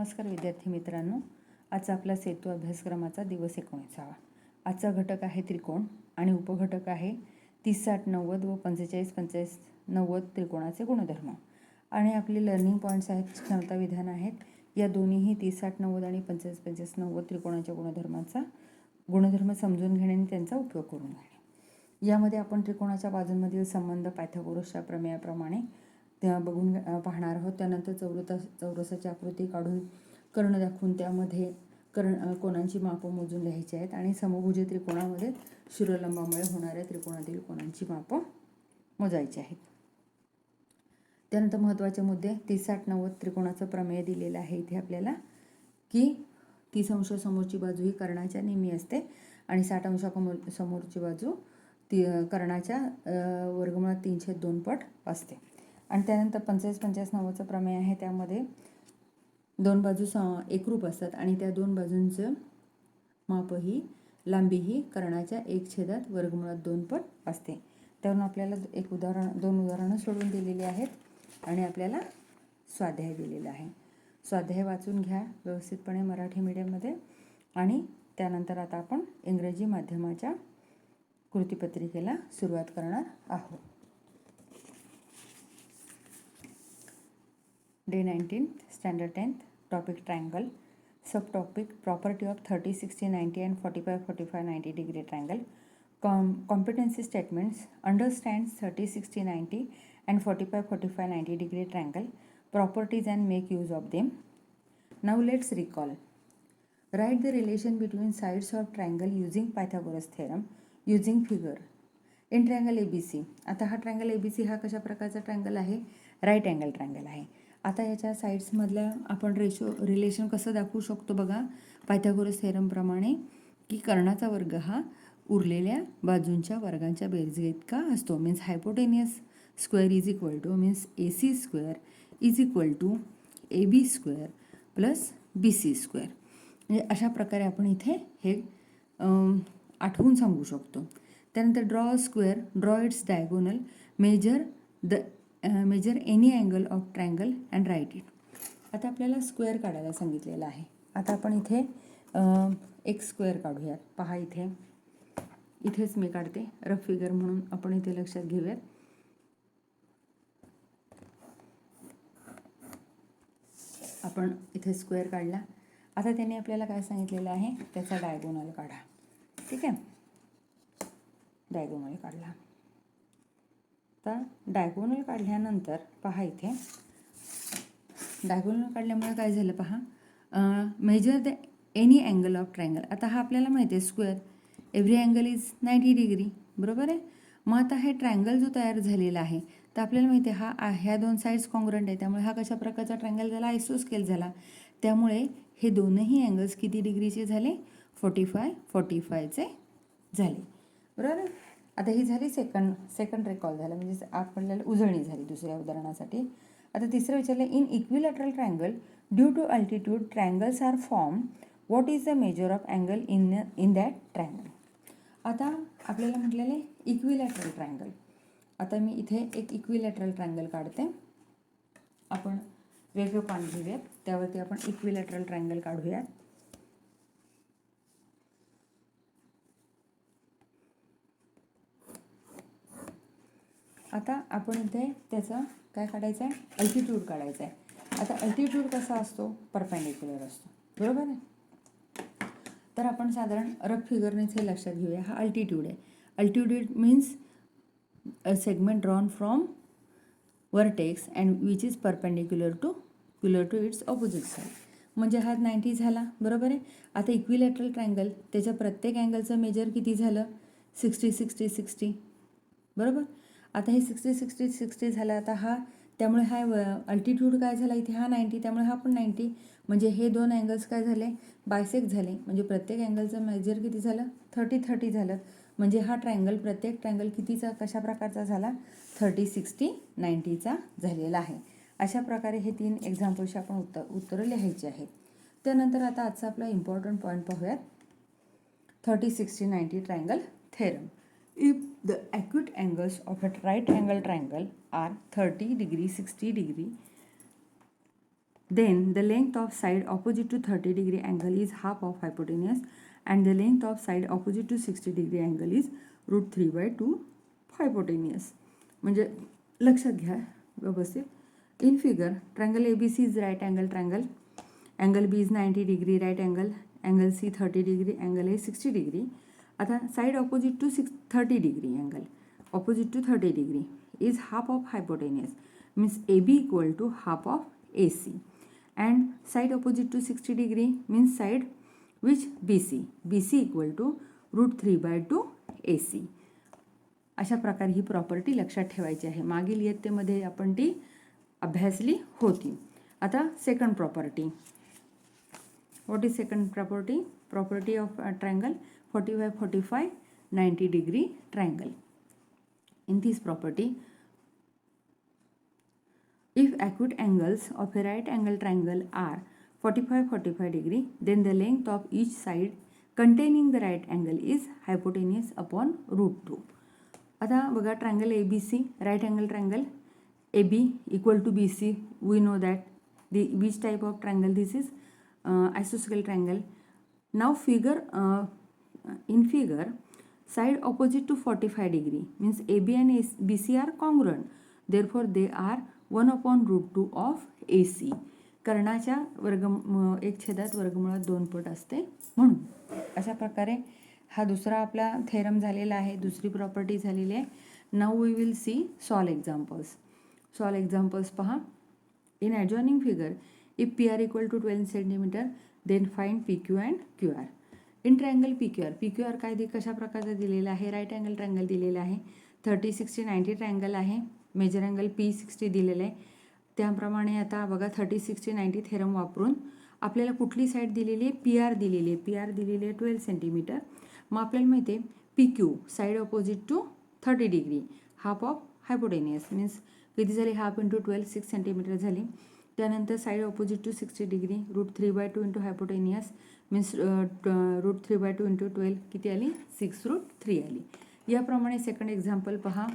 नमस्कार विद्यार्थी मित्रांनो, आजचा आपला सेतू अभ्यासक्रमाचा दिवस 19वा. आजचा घटक आहे त्रिकोण आणि उपघटक आहे 30, 60, 90 व 45, 45, 90 त्रिकोणाचे गुणधर्म. आणि आपले लर्निंग पॉईंट्स आहेत, क्षमता विधान आहेत. या दोन्हीही 30, 60, 90 आणि 45, 45, 90 त्रिकोणाच्या गुणधर्म समजून घेणे आणि त्यांचा उपयोग करून घेणे. यामध्ये आपण त्रिकोणाच्या बाजूंमधील संबंध पायथागोरसच्या प्रमेयाप्रमाणे त्या बघून पाहणार आहोत. त्यानंतर चौरसाची आकृती काढून कर्ण दाखवून त्यामध्ये कोणांची मापं मोजून लिहायची आहेत आणि समभुज त्रिकोणामध्ये शिरोलंबामुळे होणाऱ्या त्रिकोणातील कोणांची मापं मोजायची आहेत. त्यानंतर महत्त्वाचे मुद्दे 30, 60, 90 त्रिकोणाचं प्रमेय दिलेलं आहे इथे आपल्याला की 30 अंश समोरची बाजू ही कर्णाच्या नेहमी असते आणि 60 अंश समोरची बाजू ती कर्णाच्या वर्गमुळात 3/2 पट असते. आणि त्यानंतर 45, 45, 90चं प्रमेय आहे. त्यामध्ये दोन बाजू एकरूप असतात आणि त्या दोन बाजूंचं मापही लांबीही कर्णाच्या 1/2 पट असते. त्यावरून आपल्याला दोन उदाहरणं सोडवून दिलेली आहेत आणि आपल्याला स्वाध्याय दिलेला आहे. स्वाध्याय वाचून घ्या व्यवस्थितपणे मराठी मीडियममध्ये. आणि त्यानंतर आता आपण इंग्रजी माध्यमाच्या कृतीपत्रिकेला सुरुवात करणार आहोत. Day 19, Standard 10th, topic triangle, subtopic property of 30, 60, 90 and 45, 45, 90 degree triangle. Competency statements: understands 30, 60, 90 and 45, 45, 90 degree triangle properties and make use of them. Now let's recall. Write the relation between sides of triangle using Pythagoras theorem using figure. In triangle ABC. आता हा triangle ABC हा कशा प्रकारचा triangle आहे? Right angle triangle आहे. आता याच्या साईड्समधल्या आपण रिलेशन कसं दाखवू शकतो बघा, पायथागोरस थेरमप्रमाणे की कर्णाचा वर्ग हा उरलेल्या बाजूंच्या वर्गांच्या बेरजेइतका असतो. Means hypotenuse square is equal to means AC square is equal to AB square plus BC square. म्हणजे अशा प्रकारे आपण इथे हे आठवून सांगू शकतो. त्यानंतर draw square, draw its diagonal, measure any angle of triangle and write it. आता आपल्याला स्क्वेअर काढायला सांगितलेलं आहे. आता आपण इथे एक स्क्वेअर काढूयात. पहा इथेच मी काढते रफ फिगर म्हणून आपण इथे लक्षात घेऊयात. आपण इथे स्क्वेअर काढला. आता त्याने आपल्याला काय सांगितलेलं आहे, त्याचा डायगोनल काढा. ठीक आहे, डायगोनल काढला. तर डायगोनल काढल्यानंतर पहा इथे डायगोनल काढल्यामुळे काय झालं पहा, measure the any angle of triangle. आता हा आपल्याला माहिती आहे square every angle is 90 degree, बरोबर आहे. मग आता हे ट्रायंगल जो तयार झालेला आहे तर आपल्याला माहिती आहे ह्या दोन साईड्स कॉन्ग्रंट आहे, त्यामुळे हा कशा प्रकारचा ट्रायंगल झाला, आयसोस्केल झाला. त्यामुळे हे दोनही अँगल्स किती डिग्रीचे झाले, 45चे झाले, बरोबर. आता ही झाली सेकंड रिकॉल झाला, म्हणजे आपल्याला उजळणी झाली दुसऱ्या उदाहरणासाठी. आता तिसरं विचारलं, in equilateral triangle due to altitude triangles are form, what is the measure of angle in that triangle. आता आपल्याला म्हटलेलं आहे इक्विलॅटरल ट्रायंगल. आता मी इथे एक इक्विलॅटरल ट्रायंगल काढते. आपण वेगळं पान घेऊयात, त्यावरती आपण इक्विलॅटरल ट्रायंगल काढूयात. आता आपण इथे त्याचं काय काढायचं आहे, अल्टिट्यूड काढायचं आहे. आता अल्टिट्यूड कसा असतो, परपेंडिक्युलर असतो, बरोबर आहे. तर आपण साधारण रफ फिगरनेच हे लक्षात घेऊया. हा अल्टिट्यूड आहे. Altitude means a segment drawn from vertex and which is perpendicular to its opposite side. म्हणजे हा 90 झाला, बरोबर आहे. आता इक्विलॅटरल ट्रायंगल त्याच्या प्रत्येक अँगलचं मेजर किती झालं, 60, 60, 60, बरोबर. आता हे 60, 60, 60 झालं. आता हा त्यामुळे हा अल्टिट्यूड काय झाला इथे, हा 90, त्यामुळे हा पण 90. म्हणजे हे दोन अँगल्स काय झाले, बायसेक्ट झाले. म्हणजे प्रत्येक अँगलचं मेजर किती झालं, 30, 30 झालं. म्हणजे हा ट्रायंगल प्रत्येक ट्रायंगल कितीचा कशा प्रकारचा झाला, 30, 60, 90चा झालेला आहे. अशा प्रकारे हे 3 एक्झाम्पल्सची आपण उत्तरं लिहायची आहेत. त्यानंतर आता आजचा आपला इम्पॉर्टंट पॉईंट पाहूयात. 30, 60, 90 triangle theorem. If the acute angles of a right angle triangle are 30 degree, 60 degree, then the length of side opposite to 30 degree angle is half of hypotenuse and the length of side opposite to 60 degree angle is √3/2 hypotenuse. म्हणजे लक्षात घ्या व्यवस्थित. In figure, triangle ABC is right angle triangle. Angle B is 90 degree right angle. Angle C 30 degree. Angle A 60 degree. आता side opposite to 30 degree angle. Opposite to 30 degree is half of hypotenuse. Means AB equal to half of AC. And side opposite to 60 degree means side which BC. BC equal to √3/2 AC. अशा प्रकारे ही property लक्षात ठेवायची आहे. मागील इयत्तेमध्ये आपण ती अभ्यासली होती. आता second property. What is second property? Property of triangle 45-45 90 degree triangle. In this property, if acute angles of a right angle triangle are 45-45 degree, then the length of each side containing the right angle is hypotenuse upon √2. आता बघा triangle ABC right angle triangle, AB equal to BC. We know that which type of triangle this is? Isosceles triangle. Now in figure side opposite to 45 degree means AB and BC are congruent. Therefore they are 1/√2 of AC. कर्णाच्या एक छेदात वर्गमुळात 2 पट असते म्हणून. अशा प्रकारे हा दुसरा आपला थेरम झालेला आहे. दुसरी प्रॉपर्टी झालेली आहे. Now we will see solved examples. Solved examples पहा. In adjoining figure if PR equal to 12 centimetre then find PQ and QR. In triangle PQR काय कशा प्रकारचा दिलेला आहे? राईट अँगल ट्रायंगल दिलेला आहे. 30-60-90 ट्रायंगल आहे. मेजर अँगल P60 दिलेलं आहे. त्याप्रमाणे आता बघा 30-60-90 थेरम वापरून आपल्याला कुठली साईड दिलेली आहे? PR दिलेली आहे. PR दिलेली आहे 12 सेंटीमीटर. मग आपल्याला माहिती आहे PQ side opposite to 30 degree half of hypotenuse means किती झाली? हाफ इंटू 12 6 सेंटीमीटर झाली. त्यानंतर side opposite to 60 degree √3/2 into hypotenuse means √3/2 into 12 किती आली? 6√3 आली. याप्रमाणे सेकंड एक्झाम्पल पहा.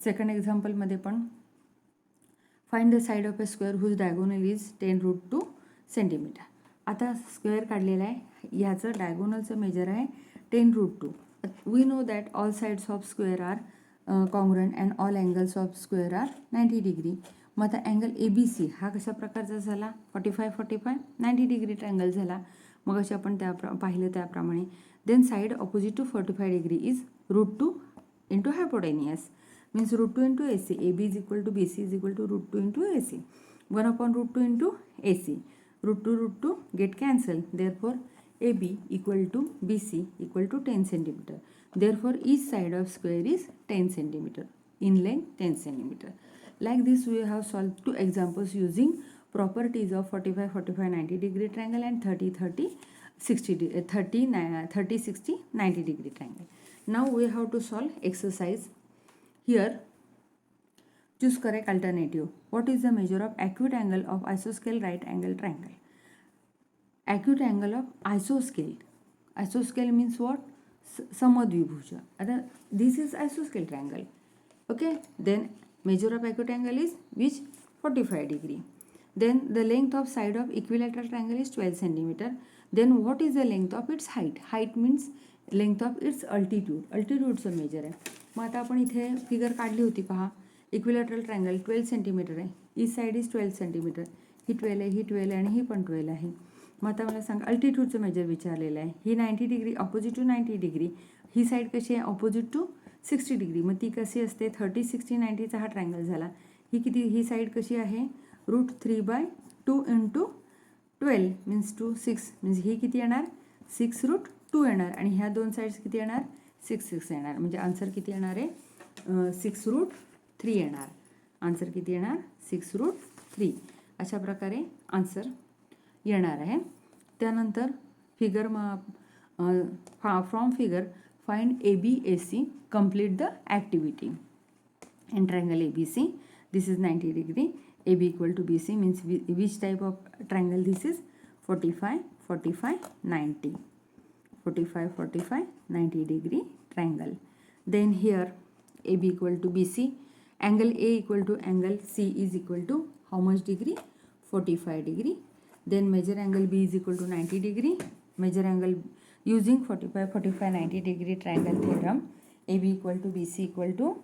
सेकंड एक्झाम्पलमध्ये पण find the side of a square whose diagonal is 10√2 centimeter. आता स्क्वेअर काढलेला आहे. ह्याचं डायगोनलचं मेजर आहे 10√2. We know that all sides of square are congruent and all angles of square are 90 degree. मग आता अँगल ABC हा कशा प्रकारचा झाला? 45-45 90 डिग्री ट्रायंगल झाला. मग असे आपण पाहिलं त्याप्रमाणे. Then side opposite to 45 degree is √2 into hypotenuse means √2 into AC. AB is equal to BC is equal to √2 into AC. 1/√2 into AC. √2 get cancel. Therefore AB equal to BC equal to 10 centimeter. Therefore each side of square is 10 centimeter. In length 10 centimeter. Like this we have solved 2 examples using properties of 45-45 90 degree triangle and 30-60 degree triangle. Now we have to solve exercise. Here choose correct alternative. What is the measure of acute angle of isosceles right angle triangle? Acute angle of isoscale. Isoscale means what? समद्विभुज. आता this is isoscale triangle. Okay. Then measure of acute angle is which? 45 degree. Then the length of side of equilateral triangle is 12 centimeter. Then what is the length of its height? Height means length of its altitude. Altitudeचं measure आहे. मग आता आपण इथे figure काढली होती पहा. Equilateral triangle 12 centimetre आहे. Each side is 12 centimetre. ही 12 आहे, ही 12 आहे आणि ही पण 12 आहे. मग आता मला सांग अल्टिट्यूडचं मेजर विचारलेलं आहे. ही 90 डिग्री ऑपोजिट टू 90 डिग्री. ही साईड कशी आहे? Opposite to 60 degree. मग ती कशी असते? 30-60-90चा हा ट्रायंगल झाला. ही किती? ही साईड कशी आहे? √3/2 इंटू 12 मीन्स 6 मीन्स ही किती येणार? 6√2 येणार. आणि ह्या दोन साईड्स किती येणार? 6 येणार. म्हणजे आन्सर किती येणार आहे? 6√3 येणार. आन्सर किती येणार? 6√3. अशा प्रकारे आन्सर येणार आहे. त्यानंतर figure from figure find ABAC complete the activity. In triangle ABC this is 90 degree. AB equal to BC means which type of triangle this is? 45-45-90. 45-45-90 degree triangle. Then here AB equal to BC. Angle A equal to angle C is equal to how much degree? 45 degree. Then measure angle B is equal to 90 degree. Measure angle using 45, 90 degree triangle theorem. AB equal to BC equal to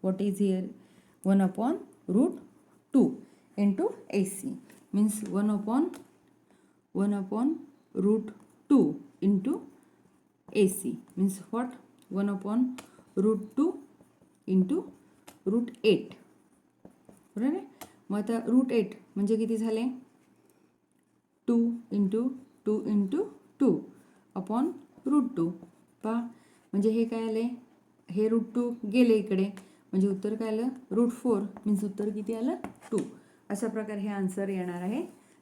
what is here 1 upon root 2 into AC, means 1 upon root 2 into AC, means what 1 upon root 2 into root 8. बरोबर आहे. मग आता route 8 म्हणजे किती झाले 2 into 2 into 2 upon route 2. पहा म्हणजे हे काय आले, हे रूट 2 गेले इकडे, म्हणजे उत्तर काय आलं रूट 4, मीन्स उत्तर किती आलं 2. अशा प्रकारे हे आन्सर येणार आहे.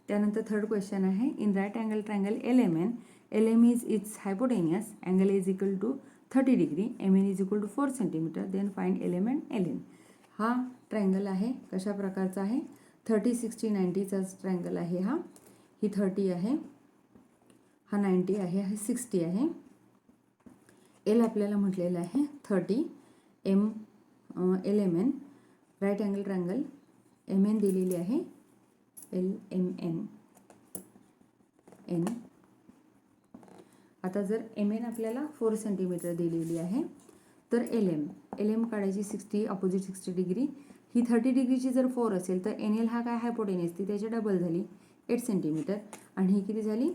त्यानंतर थर्ड क्वेश्चन आहे, in right angle triangle LMN, LM is its hypotenuse, angle is equal to 30 degree, MN is equal to 4 centimeter, then find LM and LN. हा ट्रायंगल आहे, कशा प्रकारचा आहे 30, 60, 90चा ट्रायंगल आहे हा. ही 30 आहे, हा 90 आहे, हा 60 आहे. एल आपल्याला म्हटलेलं आहे 30, M LMN right angle triangle MN दिलेली आहे LMN. आता जर MN आपल्याला 4 सेंटीमीटर दिलेली आहे, तर LM काढायची 60 अपोजिट 60 डिग्री. ही 30 डिग्रीची जर 4 असेल तर NL हा काय हायपोटेनियस ती त्याची डबल झाली 8 सेंटीमीटर, आणि ही किती झाली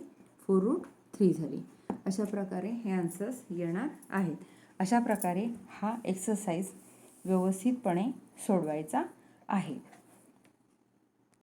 4√3 झाली. अशा प्रकारे हे आन्सर्स येणार आहेत. अशा प्रकारे हा एक्सरसाइज व्यवस्थितपणे सोडवायचा आहे.